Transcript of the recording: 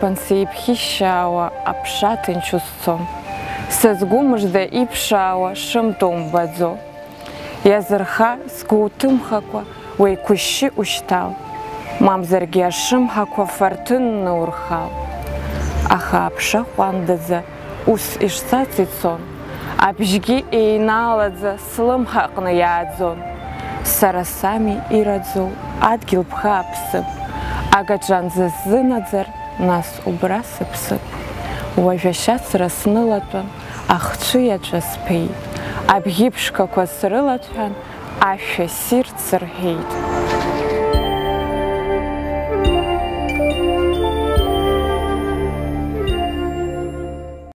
Ашьхантәан сеиԥхьышьаауа аԥша ҭынчу сцон, сызгәы мыжда иԥшаауа шымтәу мбаӡо. Иазырха сгәы уҭымхакәа уеиқәышьшьы ушьҭал, мамзаргьы ашымҳақәа фарҭынны урхал. Аха аԥша ҟәандаӡа ус ишцац ицон, абжьгьы еинаалаӡа слымҳаҟны иааӡон. Сара сами ираӡоу адгьыл бхааԥсып, агаҿанӡа сзынаӡар, нас убра сыԥсып. Уажә ашьацра снылатәан, ахцәы иаҵәа сԥеит, абӷьы ԥшқақәа срылаҭәан, ашәа ссирц сырҳәеит.